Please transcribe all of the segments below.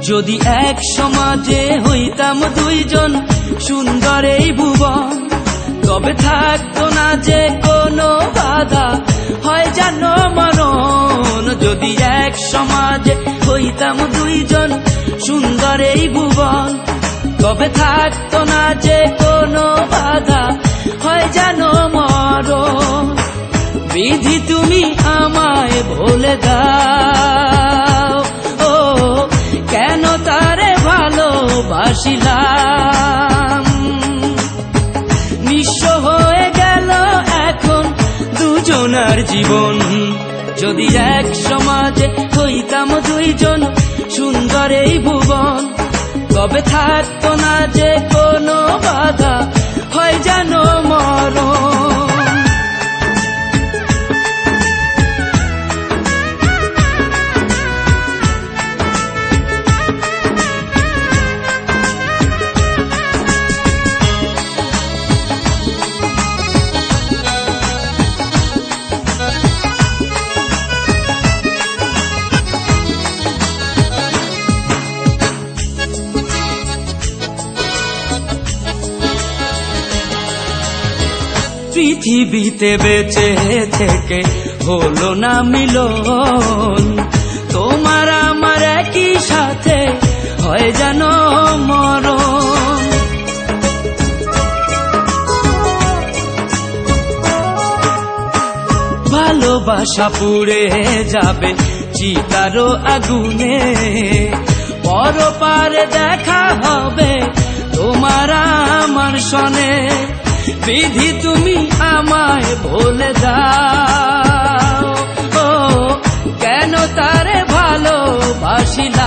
যদি এক সমাজে হইতাম দুইজন সুন্দর এই ভুবন, তবে থাকতো না যে কোনো বাধা, হয় যেন মরণ। যদি এক সমাজে হইতাম দুইজন সুন্দর এই ভুবন, তবে থাকতো না যে কোনো বাধা, হয় যেন মরণ। বিধি তুমি আমায় বলে দাও, ও কেন তারে ভালোবাসিলাম। নিঃস্ব হয়ে গেল এখন দুজনার জীবন। যদি এক সমাজে হইতাম দুইজন সুন্দর এই ভুবন, তবে থাকতো না যে কোনো বাধা, হয় যেন মরণ। পৃথিবীতে বেঁচে থেকে হলো না মিলন, তোমার আমার একই সাথে হয় যেন মরণ। ভালোবাসা পুড়ে যাবে চিতারো আগুনে, পরপারে দেখা হবে তোমার আমার সনে। বিধি তুমি আমায় বলে দাও, ও কেন তারে ভালোবাসিলাম।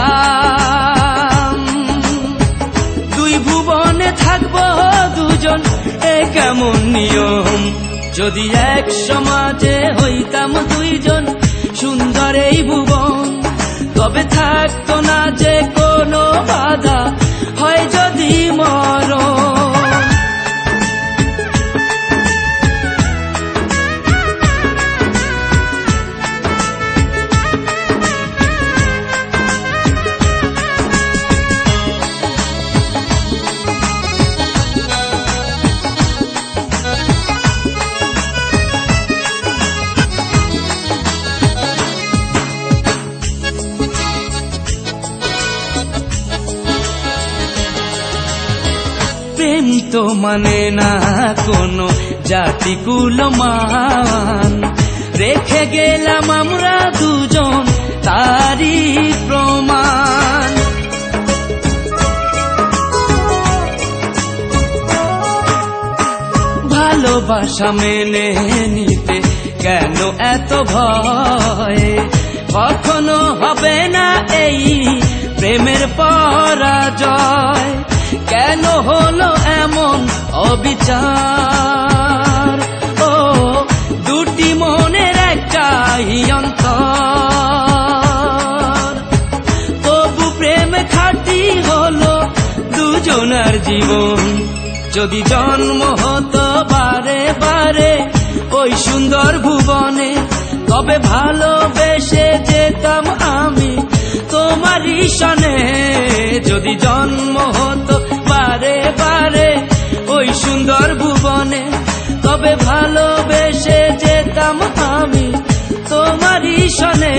দুই ভুবনে থাকবো দুজন, এ কেমন নিয়ম। যদি এক সমাজে হইতাম দুইজন সুন্দর এই ভুবন, তবে থাকতো না যে কোনো বাধা, হয় যদি মরণ। প্রেম তো মানে না কোনো জাতি কুলমান, রেখে গেলাম আমরা দুজন তারই প্রমাণ। ভালোবাসা মেনে নিতে কেন এত ভয়, কখনো হবে না এই প্রেমের পরাজয়। কেন হলো এমন অবিচার, ও দুটি মনের একটাই অন্তর। তবু প্রেম খাঁটি হলো দুজনার জীবন। যদি জন্ম হতো বারে বারে ওই সুন্দর ভুবনে, তবে ভালোবেসে যেতাম আমি তোমারই সনে। যদি জন্ম হতো বারে বারে ওই সুন্দর ভুবনে, তবে ভালোবেসে যেতাম আমি তোমারই সনে।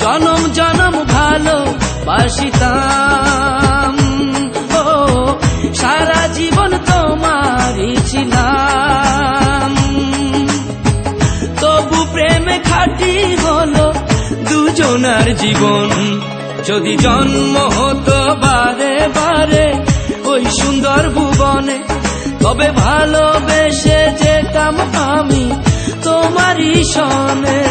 জনম জনম ভালোবাসিতাম, ও সারা জীবন তোমারই ছিলাম। তবু প্রেমে খাঁটি হলো দুজনার জীবন। যদি জন্ম হতো বারে বারে ওই সুন্দর ভুবনে, তবে ভালোবেসে যেতাম আমি তোমারই সনে।